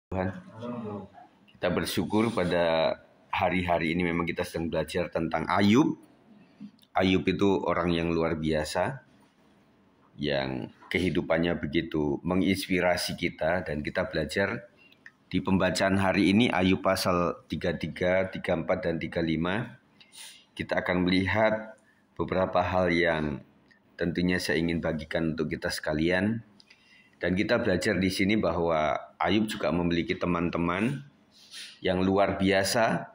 Tuhan, kita bersyukur pada hari-hari ini memang kita sedang belajar tentang Ayub. Ayub itu orang yang luar biasa, yang kehidupannya begitu menginspirasi kita, dan kita belajar di pembacaan hari ini Ayub pasal 33, 34, dan 35. Kita akan melihat beberapa hal yang tentunya saya ingin bagikan untuk kita sekalian. Dan kita belajar di sini bahwa Ayub juga memiliki teman-teman yang luar biasa.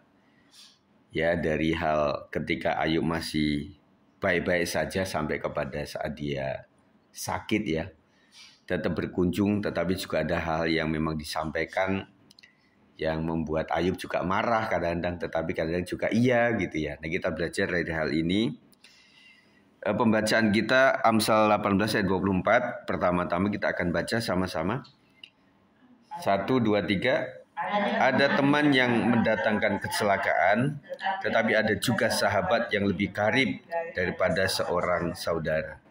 Ya, dari hal ketika Ayub masih baik-baik saja sampai kepada saat dia sakit ya. Tetap berkunjung, tetapi juga ada hal yang memang disampaikan yang membuat Ayub juga marah kadang-kadang, tetapi kadang-kadang juga iya gitu ya. Nah, kita belajar dari hal ini. Pembacaan kita Amsal 18 ayat 24. Pertama-tama kita akan baca sama-sama. 1, 2, 3. Ada teman yang mendatangkan kecelakaan, tetapi ada juga sahabat yang lebih karib daripada seorang saudara.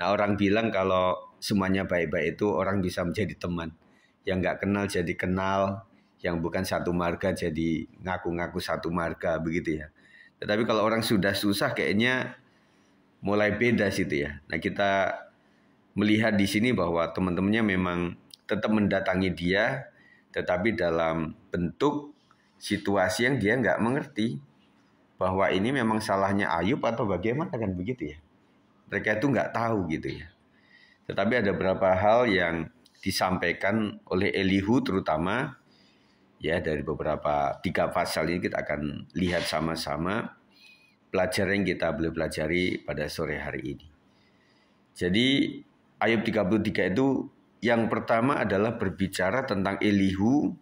Nah, orang bilang kalau semuanya baik-baik itu orang bisa menjadi teman. Yang nggak kenal jadi kenal, yang bukan satu marga jadi ngaku-ngaku satu marga, begitu ya. Tetapi kalau orang sudah susah kayaknya mulai beda situ ya. Nah, kita melihat di sini bahwa teman-temannya memang tetap mendatangi dia, tetapi dalam bentuk situasi yang dia nggak mengerti bahwa ini memang salahnya Ayub atau bagaimana, kan begitu ya. Mereka itu nggak tahu gitu ya. Tetapi ada beberapa hal yang disampaikan oleh Elihu terutama ya, dari beberapa 3 pasal ini kita akan lihat sama-sama pelajaran yang kita boleh pelajari pada sore hari ini. Jadi Ayub 33 itu yang pertama adalah berbicara tentang Elihu,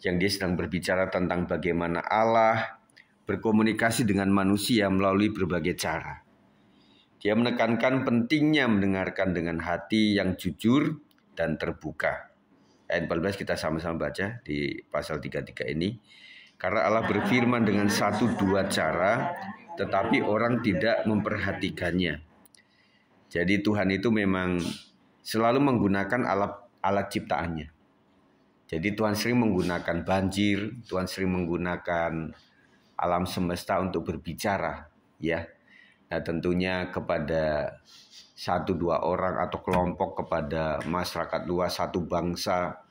yang dia sedang berbicara tentang bagaimana Allah berkomunikasi dengan manusia melalui berbagai cara. Dia menekankan pentingnya mendengarkan dengan hati yang jujur dan terbuka. Ayat 14 kita sama-sama baca di pasal 33 ini. Karena Allah berfirman dengan 1-2 cara, tetapi orang tidak memperhatikannya. Jadi Tuhan itu memang selalu menggunakan alat ciptaannya. Jadi Tuhan sering menggunakan banjir, Tuhan sering menggunakan alam semesta untuk berbicara, ya. Nah, tentunya kepada 1-2 orang atau kelompok, kepada masyarakat luas, satu bangsa,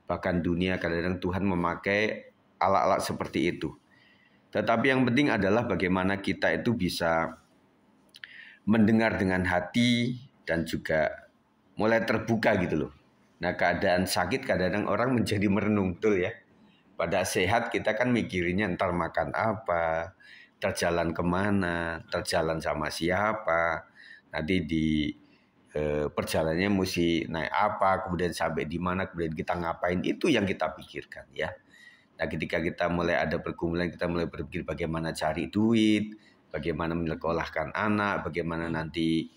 bahkan dunia, kadang-kadang Tuhan memakai alat-alat seperti itu. Tetapi yang penting adalah bagaimana kita itu bisa mendengar dengan hati dan juga mulai terbuka gitu loh. Nah, keadaan sakit kadang-kadang orang menjadi merenung, betul ya. Pada sehat kita kan mikirinnya ntar makan apa, terjalan kemana, terjalan sama siapa, nanti di perjalanannya mesti naik apa, kemudian sampai di mana, kemudian kita ngapain, itu yang kita pikirkan ya. Nah, ketika kita mulai ada pergumulan, kita mulai berpikir bagaimana cari duit, bagaimana menyekolahkan anak, bagaimana nanti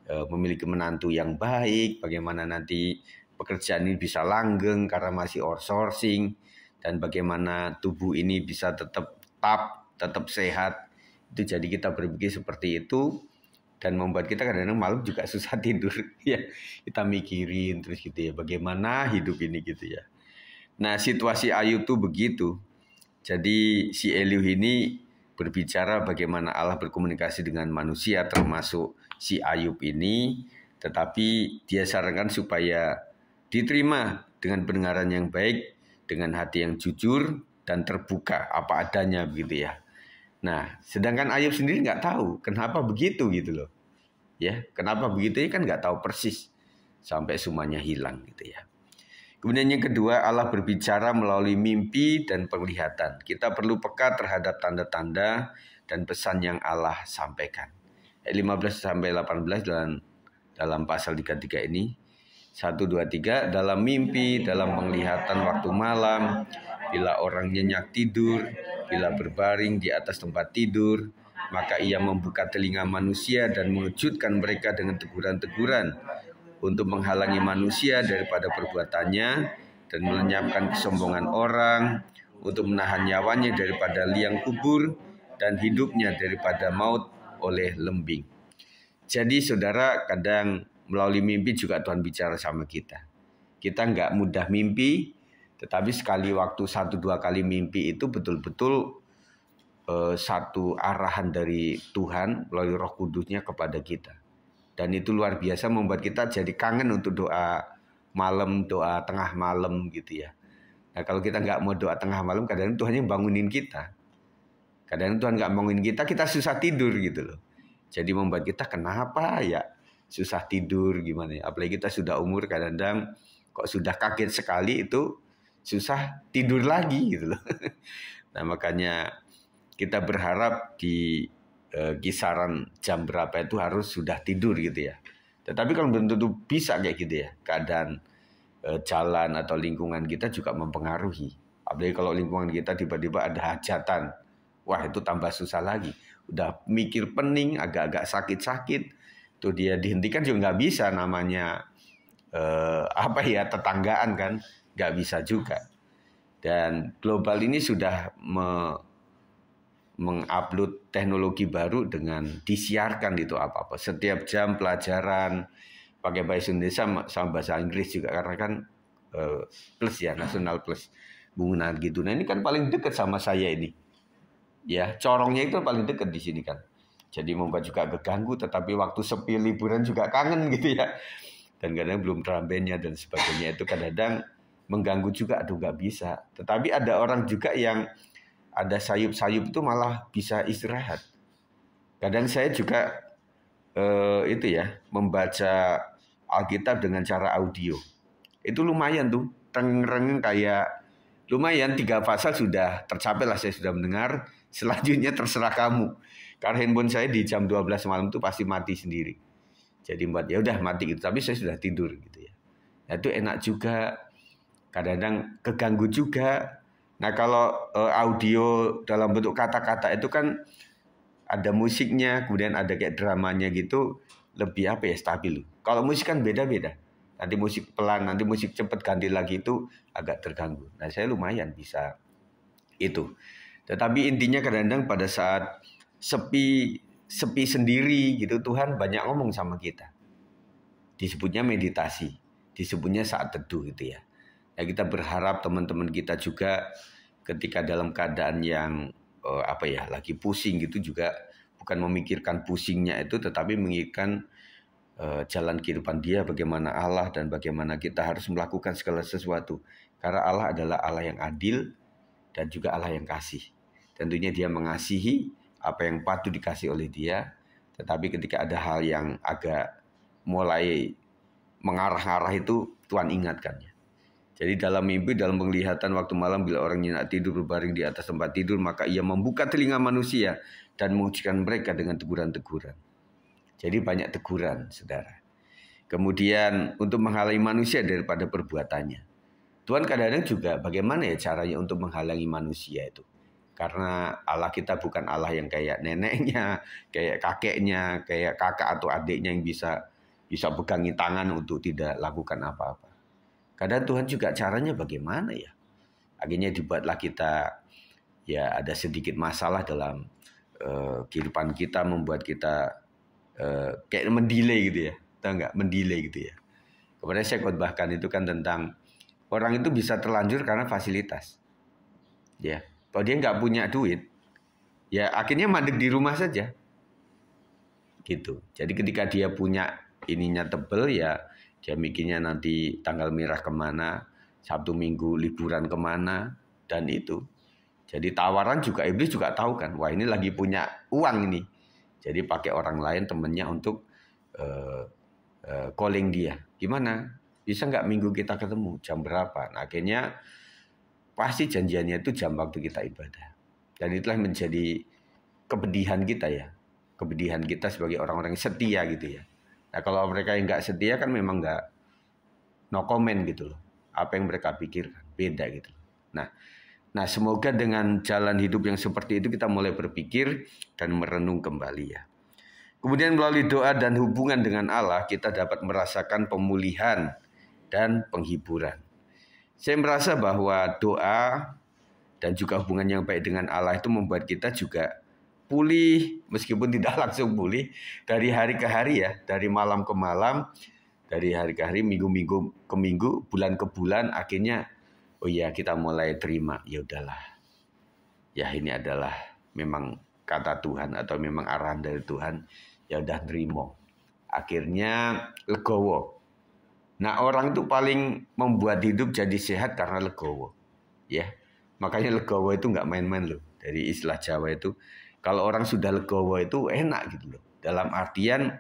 memiliki menantu yang baik, bagaimana nanti pekerjaan ini bisa langgeng karena masih outsourcing, dan bagaimana tubuh ini bisa tetap sehat. Itu jadi kita berpikir seperti itu, dan membuat kita kadang-kadang malam juga susah tidur ya. Kita mikirin terus gitu ya, bagaimana hidup ini gitu ya. Nah, situasi Ayub tuh begitu. Jadi si Elihu ini berbicara bagaimana Allah berkomunikasi dengan manusia, termasuk si Ayub ini, tetapi dia sarankan supaya diterima dengan pendengaran yang baik, dengan hati yang jujur dan terbuka apa adanya begitu ya. Nah, sedangkan Ayub sendiri nggak tahu kenapa begitu gitu loh. Ya, kenapa begitu ya kan nggak tahu persis sampai semuanya hilang gitu ya. Kemudian yang kedua, Allah berbicara melalui mimpi dan penglihatan. Kita perlu peka terhadap tanda-tanda dan pesan yang Allah sampaikan. Ayat 15 sampai 18 dalam pasal 33 ini. 1, 2, 3, dalam mimpi, dalam penglihatan waktu malam, bila orang nyenyak tidur, bila berbaring di atas tempat tidur, maka ia membuka telinga manusia dan mengejutkan mereka dengan teguran-teguran untuk menghalangi manusia daripada perbuatannya dan melenyapkan kesombongan orang, untuk menahan nyawanya daripada liang kubur dan hidupnya daripada maut oleh lembing. Jadi saudara, kadang melalui mimpi juga Tuhan bicara sama kita. Kita nggak mudah mimpi, Tetapi sekali waktu 1-2 kali mimpi itu betul-betul satu arahan dari Tuhan melalui Roh Kudusnya kepada kita. Dan itu luar biasa membuat kita jadi kangen untuk doa malam, doa tengah malam gitu ya. Nah kalau kita nggak mau doa tengah malam, kadang-kadang Tuhan yang bangunin kita. Kadang-kadang Tuhan nggak bangunin kita, kita susah tidur gitu loh. Jadi membuat kita kenapa ya susah tidur gimana ya. Apalagi kita sudah umur, kadang-kadang kok sudah kaget sekali itu susah tidur lagi gitu loh. Nah makanya kita berharap di kisaran jam berapa itu harus sudah tidur gitu ya. Tetapi kalau belum tentu bisa kayak gitu ya. Keadaan jalan atau lingkungan kita juga mempengaruhi. Apalagi kalau lingkungan kita tiba-tiba ada hajatan. Wah itu tambah susah lagi. Udah mikir pening, agak-agak sakit-sakit. Tuh dia dihentikan juga nggak bisa, namanya tetanggaan kan. Nggak bisa juga. Dan global ini sudah mengupload teknologi baru dengan disiarkan itu apa-apa. Setiap jam pelajaran pakai bahasa Indonesia sama bahasa Inggris juga, karena kan plus ya, nasional plus penggunaan gitu. Nah ini kan paling dekat sama saya ini. Ya, corongnya itu paling dekat di sini kan. Jadi membuat juga keganggu, tetapi waktu sepi liburan juga kangen gitu ya. Dan kadang belum terambennya dan sebagainya itu kadang-kadang mengganggu juga, aduh nggak bisa. Tetapi ada orang juga yang ada sayup-sayup itu malah bisa istirahat. Kadang saya juga membaca Alkitab dengan cara audio. Itu lumayan tuh, reng-reng kayak lumayan 3 pasal sudah tercapai lah, saya sudah mendengar. Selanjutnya terserah kamu. Karena handphone saya di jam 12 malam itu pasti mati sendiri. Jadi ya udah mati gitu, tapi saya sudah tidur gitu ya. Nah, itu enak juga. Kadang-kadang keganggu juga. Nah kalau audio dalam bentuk kata-kata itu kan ada musiknya, kemudian ada kayak dramanya gitu, lebih stabil. Kalau musik kan beda-beda. Nanti musik pelan, nanti musik cepat ganti lagi, itu agak terganggu. Nah saya lumayan bisa itu. Tetapi intinya kadang-kadang pada saat sepi sendiri gitu, Tuhan banyak ngomong sama kita. Disebutnya meditasi, disebutnya saat teduh gitu ya. Ya kita berharap teman-teman kita juga ketika dalam keadaan yang lagi pusing gitu juga bukan memikirkan pusingnya itu, tetapi memikirkan jalan kehidupan dia, bagaimana Allah dan bagaimana kita harus melakukan segala sesuatu. Karena Allah adalah Allah yang adil dan juga Allah yang kasih. Tentunya dia mengasihi apa yang patut dikasih oleh dia, tetapi ketika ada hal yang agak mulai mengarah-arah itu Tuhan ingatkannya. Jadi dalam mimpi, dalam penglihatan waktu malam bila orang nyenyak tidur berbaring di atas tempat tidur, maka ia membuka telinga manusia dan mengujikan mereka dengan teguran-teguran. Jadi banyak teguran, saudara. Kemudian untuk menghalangi manusia daripada perbuatannya. Tuhan kadang-kadang juga bagaimana ya caranya untuk menghalangi manusia itu. Karena Allah kita bukan Allah yang kayak neneknya, kayak kakeknya, kayak kakak atau adiknya yang bisa pegangi tangan untuk tidak lakukan apa-apa. Kadang Tuhan juga caranya bagaimana ya. Akhirnya dibuatlah kita ya ada sedikit masalah dalam kehidupan kita, membuat kita kayak mendelay gitu ya. Tahu nggak? Mendelay gitu ya. Kemudian saya khotbahkan itu kan tentang orang itu bisa terlanjur karena fasilitas. Ya, kalau dia nggak punya duit, ya akhirnya mandek di rumah saja. Gitu. Jadi ketika dia punya ininya tebel ya, dia mikirnya nanti tanggal merah kemana, Sabtu Minggu liburan kemana, dan itu. Jadi tawaran juga, iblis juga tahu kan, wah ini lagi punya uang ini. Jadi pakai orang lain temennya untuk calling dia. Gimana? Bisa nggak minggu kita ketemu? Jam berapa? Nah, akhirnya pasti janjiannya itu jam waktu kita ibadah. Dan itulah menjadi kepedihan kita ya. Kepedihan kita sebagai orang-orang setia gitu ya. Nah kalau mereka yang nggak setia kan memang nggak no comment gitu loh. Apa yang mereka pikirkan beda gitu. Nah semoga dengan jalan hidup yang seperti itu kita mulai berpikir dan merenung kembali ya. Kemudian melalui doa dan hubungan dengan Allah kita dapat merasakan pemulihan dan penghiburan. Saya merasa bahwa doa dan juga hubungan yang baik dengan Allah itu membuat kita juga pulih, meskipun tidak langsung pulih, dari hari ke hari ya, dari malam ke malam, dari hari ke hari, minggu ke minggu, bulan ke bulan, akhirnya oh ya kita mulai terima, ya udahlah. Ya ini adalah memang kata Tuhan atau memang arahan dari Tuhan, ya udah nerimo. Akhirnya legowo. Nah orang itu paling membuat hidup jadi sehat karena legowo. Ya, makanya legowo itu nggak main-main loh. Dari istilah Jawa itu, kalau orang sudah legowo itu enak gitu loh. Dalam artian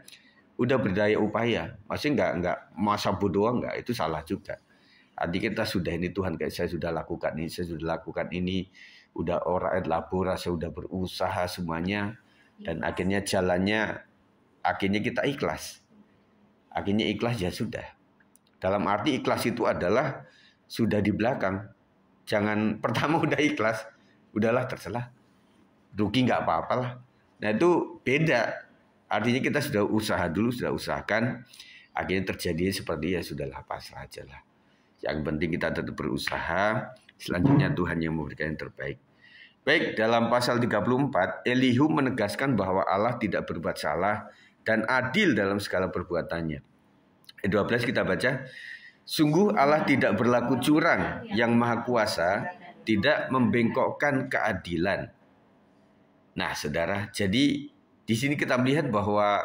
udah berdaya upaya. Maksudnya nggak masa bodoh nggak, itu salah juga. Arti kita sudah ini Tuhan kayak saya sudah lakukan ini, saya sudah lakukan ini, udah orang labora, saya sudah berusaha semuanya, dan akhirnya jalannya, akhirnya kita ikhlas. Akhirnya ikhlas ya sudah. Dalam arti ikhlas itu adalah sudah di belakang. Jangan pertama udah ikhlas, udahlah terserah. Rugi nggak apa-apa lah. Nah itu beda. Artinya kita sudah usaha dulu, sudah usahakan. Akhirnya terjadi seperti ya sudahlah pasrah aja lah. Yang penting kita tetap berusaha. Selanjutnya Tuhan yang memberikan yang terbaik. Baik, dalam pasal 34, Elihu menegaskan bahwa Allah tidak berbuat salah dan adil dalam segala perbuatannya. Ayat 12 kita baca, sungguh Allah tidak berlaku curang, yang maha kuasa tidak membengkokkan keadilan. Nah saudara, jadi di sini kita melihat bahwa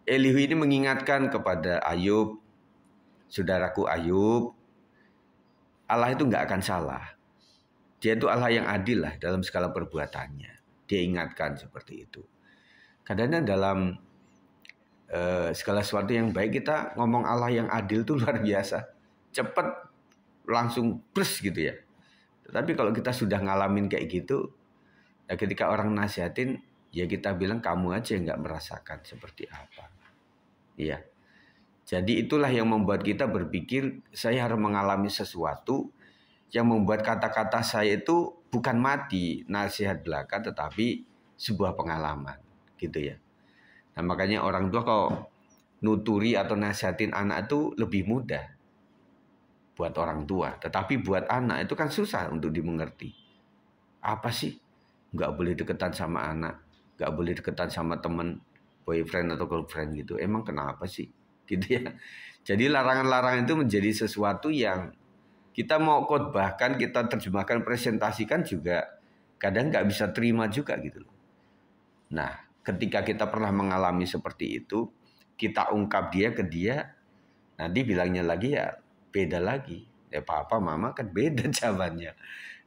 Elihu ini mengingatkan kepada Ayub, saudaraku Ayub, Allah itu nggak akan salah. Dia itu Allah yang adil lah dalam segala perbuatannya. Dia ingatkan seperti itu. Kadang-kadang dalam segala sesuatu yang baik kita ngomong Allah yang adil itu luar biasa. Cepat, langsung plus gitu ya. Tetapi kalau kita sudah ngalamin kayak gitu, ya ketika orang nasihatin, ya kita bilang kamu aja yang nggak merasakan seperti apa. Iya. Jadi itulah yang membuat kita berpikir saya harus mengalami sesuatu yang membuat kata-kata saya itu bukan mati nasihat belaka tetapi sebuah pengalaman gitu ya. Nah makanya orang tua kalau nuturi atau nasihatin anak itu lebih mudah buat orang tua. Tetapi buat anak itu kan susah untuk dimengerti. Apa sih? Nggak boleh deketan sama anak, nggak boleh deketan sama temen, boyfriend atau girlfriend gitu. Emang kenapa sih? Gitu ya. Jadi larangan-larangan itu menjadi sesuatu yang kita mau khotbahkan, kita terjemahkan, presentasikan juga kadang nggak bisa terima juga gitu loh. Nah, ketika kita pernah mengalami seperti itu, kita ungkap dia ke dia, nanti bilangnya lagi ya beda lagi. Ya papa, mama kan beda jawabannya.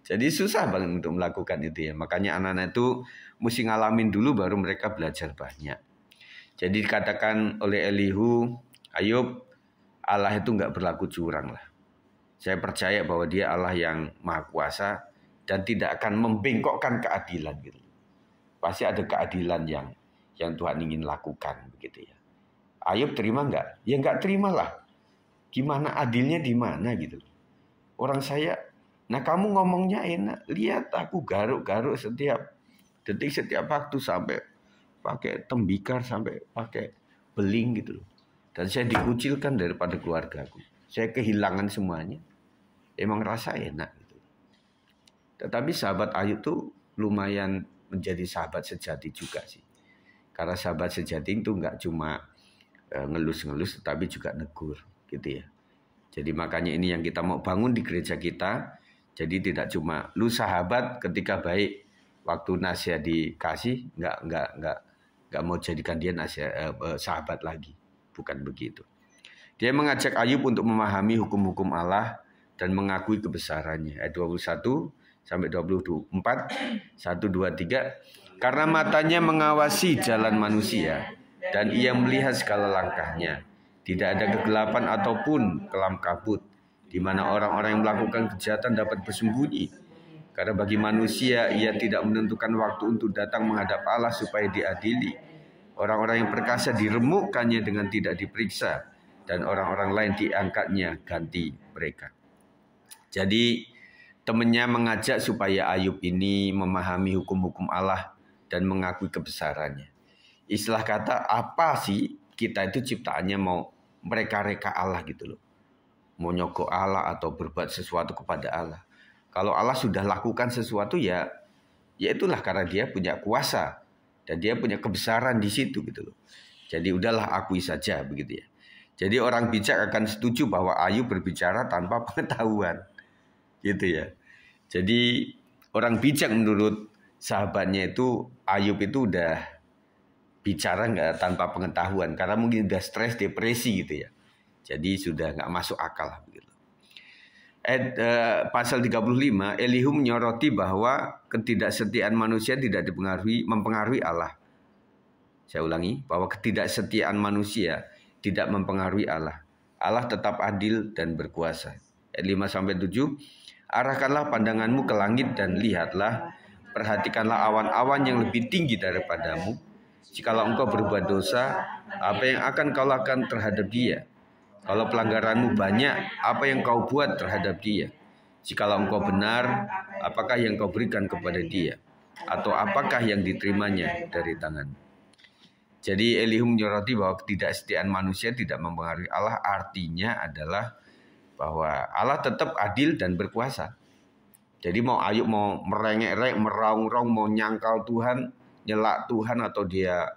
Jadi susah banget untuk melakukan itu ya. Makanya anak-anak itu mesti ngalamin dulu baru mereka belajar banyak. Jadi dikatakan oleh Elihu, Ayub, Allah itu nggak berlaku curang lah. Saya percaya bahwa dia Allah yang maha kuasa dan tidak akan membengkokkan keadilan gitu. Pasti ada keadilan yang Tuhan ingin lakukan begitu ya. Ayub terima nggak? Ya nggak terima lah. Gimana adilnya di mana gitu. Orang saya, nah kamu ngomongnya enak. Lihat aku garuk-garuk setiap detik, setiap waktu sampai pakai tembikar, sampai pakai beling gitu loh. Dan saya dikucilkan daripada keluargaku. Saya kehilangan semuanya. Emang rasa enak gitu. Tetapi sahabat Ayub tuh lumayan menjadi sahabat sejati juga sih. Karena sahabat sejati itu nggak cuma ngelus-ngelus, tetapi juga negur gitu ya. Jadi makanya ini yang kita mau bangun di gereja kita. Jadi tidak cuma lu sahabat ketika baik, waktu nasihat dikasih nggak mau jadikan dia nasihat sahabat lagi. Bukan begitu. Dia mengajak Ayub untuk memahami hukum-hukum Allah dan mengakui kebesarannya. Ayat 21 sampai 24, 1, 2, 3. Karena matanya mengawasi jalan manusia dan ia melihat segala langkahnya. Tidak ada kegelapan ataupun kelam kabut di mana orang-orang yang melakukan kejahatan dapat bersembunyi. Karena bagi manusia ia tidak menentukan waktu untuk datang menghadap Allah supaya diadili. Orang-orang yang perkasa diremukkannya dengan tidak diperiksa dan orang-orang lain diangkatnya ganti mereka. Jadi temannya mengajak supaya Ayub ini memahami hukum-hukum Allah dan mengakui kebesarannya. Istilah kata apa sih kita itu ciptaannya mau mereka-reka Allah gitu loh. Mau nyogok Allah atau berbuat sesuatu kepada Allah. Kalau Allah sudah lakukan sesuatu ya itulah karena dia punya kuasa. Dan dia punya kebesaran di situ gitu loh. Jadi udahlah akui saja begitu ya. Jadi orang bijak akan setuju bahwa Ayub berbicara tanpa pengetahuan. gitu ya. Jadi orang bijak menurut sahabatnya itu Ayub itu udah bicara nggak tanpa pengetahuan karena mungkin udah stres, depresi gitu ya. Jadi sudah nggak masuk akal gitu. Pasal 35, Elihu menyoroti bahwa ketidaksetiaan manusia tidak mempengaruhi Allah. Saya ulangi, bahwa ketidaksetiaan manusia tidak mempengaruhi Allah. Allah tetap adil dan berkuasa. Ayat 5-7, arahkanlah pandanganmu ke langit dan lihatlah, perhatikanlah awan-awan yang lebih tinggi daripadamu. Jikalau engkau berbuat dosa, apa yang akan kau lakukan terhadap dia? Kalau pelanggaranmu banyak, apa yang kau buat terhadap dia? Jikalau engkau benar, apakah yang kau berikan kepada dia? Atau apakah yang diterimanya dari tangan? Jadi Elihu menyoroti bahwa ketidaksetiaan manusia tidak mempengaruhi Allah. Artinya adalah bahwa Allah tetap adil dan berkuasa. Jadi mau Ayub mau merengek-rengek, meraung-raung, mau nyangkal Tuhan, nyelak Tuhan, atau dia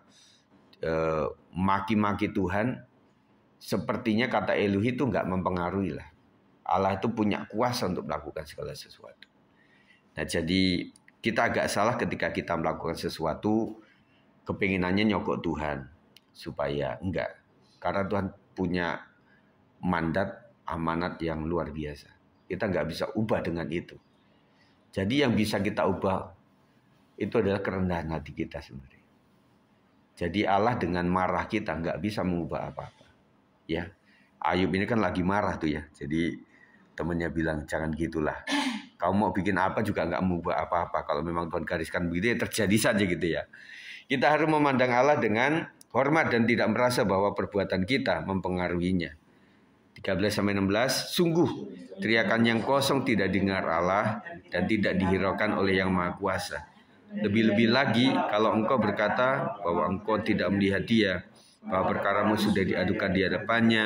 maki-maki Tuhan, sepertinya kata Elihu itu nggak mempengaruhi lah. Allah itu punya kuasa untuk melakukan segala sesuatu. Nah, jadi kita agak salah ketika kita melakukan sesuatu kepinginannya nyogok Tuhan, supaya enggak. Karena Tuhan punya mandat, amanat yang luar biasa. Kita nggak bisa ubah dengan itu. Jadi yang bisa kita ubah itu adalah kerendahan hati kita sebenarnya. Jadi Allah dengan marah kita nggak bisa mengubah apa-apa. Ya, Ayub ini kan lagi marah tuh ya. Jadi temannya bilang jangan gitulah. Kamu mau bikin apa juga nggak mengubah apa-apa. Kalau memang Tuhan gariskan begitu ya terjadi saja gitu ya. Kita harus memandang Allah dengan hormat dan tidak merasa bahwa perbuatan kita mempengaruhinya. 13-16, sungguh teriakan yang kosong tidak dengar Allah dan tidak dihiraukan oleh Yang Maha Kuasa. Lebih-lebih lagi kalau engkau berkata bahwa engkau tidak melihat dia, bahwa perkaramu sudah diadukan di hadapannya,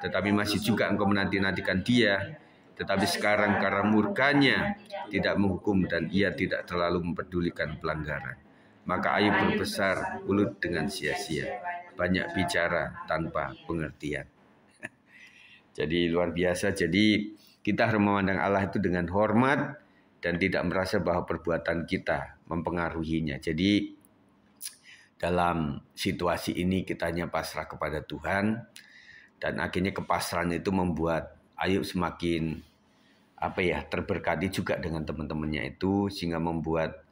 tetapi masih juga engkau menanti-nantikan dia. Tetapi sekarang karena murkanya tidak menghukum dan ia tidak terlalu mempedulikan pelanggaran. Maka Ayub berbesar mulut dengan sia-sia, banyak bicara tanpa pengertian. Jadi luar biasa. Jadi kita harus memandang Allah itu dengan hormat dan tidak merasa bahwa perbuatan kita mempengaruhinya. Jadi dalam situasi ini kita hanya pasrah kepada Tuhan, dan akhirnya kepasrahan itu membuat Ayub semakin terberkati juga dengan teman-temannya itu, sehingga membuat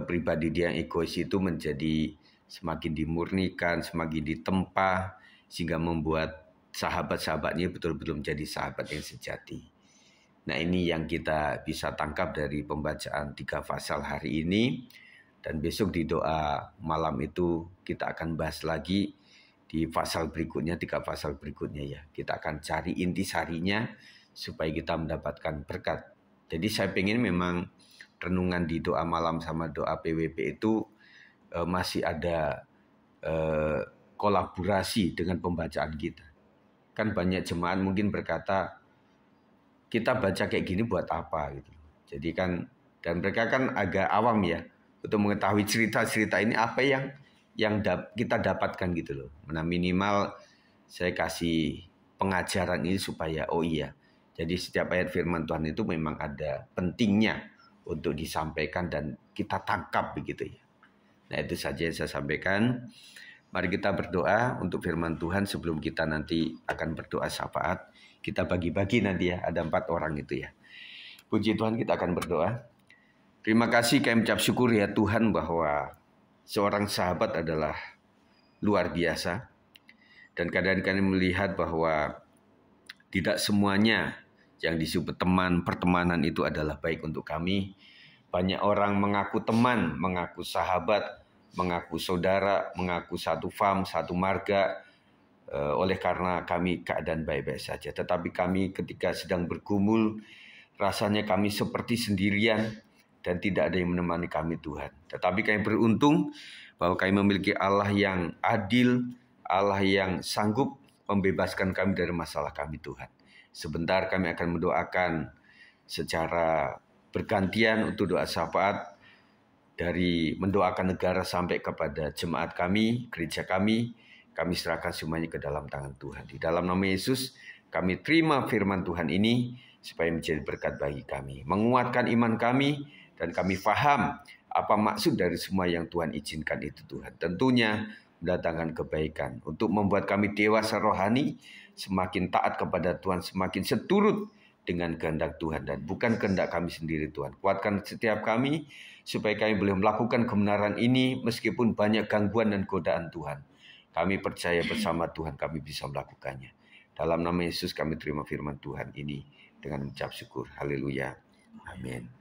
pribadi dia yang egois itu menjadi semakin dimurnikan, semakin ditempa, sehingga membuat sahabat-sahabatnya betul-betul menjadi sahabat yang sejati. Nah, ini yang kita bisa tangkap dari pembacaan 3 pasal hari ini. Dan besok di doa malam itu kita akan bahas lagi di pasal berikutnya, 3 pasal berikutnya ya. Kita akan cari intisarinya supaya kita mendapatkan berkat. Jadi saya pengen memang renungan di doa malam sama doa PWP itu masih ada kolaborasi dengan pembacaan kita. Kan banyak jemaat mungkin berkata, kita baca kayak gini buat apa gitu. Jadi kan, dan mereka kan agak awam ya untuk mengetahui cerita-cerita ini apa yang kita dapatkan gitu loh. Nah, minimal saya kasih pengajaran ini supaya oh iya. Jadi setiap ayat firman Tuhan itu memang ada pentingnya untuk disampaikan dan kita tangkap begitu ya. Nah, itu saja yang saya sampaikan. Mari kita berdoa untuk firman Tuhan sebelum kita nanti akan berdoa syafaat. Kita bagi-bagi nanti ya, ada 4 orang itu ya. Puji Tuhan, kita akan berdoa. Terima kasih kami ucap syukur ya Tuhan bahwa seorang sahabat adalah luar biasa. Dan kadang kami melihat bahwa tidak semuanya yang disebut teman, pertemanan itu adalah baik untuk kami. Banyak orang mengaku teman, mengaku sahabat, mengaku saudara, mengaku satu fam, satu marga, oleh karena kami keadaan baik-baik saja. Tetapi kami ketika sedang bergumul, rasanya kami seperti sendirian dan tidak ada yang menemani kami Tuhan. Tetapi kami beruntung bahwa kami memiliki Allah yang adil, Allah yang sanggup membebaskan kami dari masalah kami Tuhan. Sebentar kami akan mendoakan secara bergantian untuk doa syafaat, dari mendoakan negara sampai kepada jemaat kami, gereja kami serahkan semuanya ke dalam tangan Tuhan. Di dalam nama Yesus, kami terima firman Tuhan ini, supaya menjadi berkat bagi kami, menguatkan iman kami, dan kami faham apa maksud dari semua yang Tuhan izinkan itu Tuhan. Tentunya mendatangkan kebaikan untuk membuat kami dewasa rohani, semakin taat kepada Tuhan, semakin seturut dengan kehendak Tuhan dan bukan kehendak kami sendiri Tuhan. Kuatkan setiap kami supaya kami boleh melakukan kebenaran ini meskipun banyak gangguan dan godaan Tuhan. Kami percaya bersama Tuhan kami bisa melakukannya. Dalam nama Yesus kami terima firman Tuhan ini dengan mengucap syukur. Haleluya. Amin.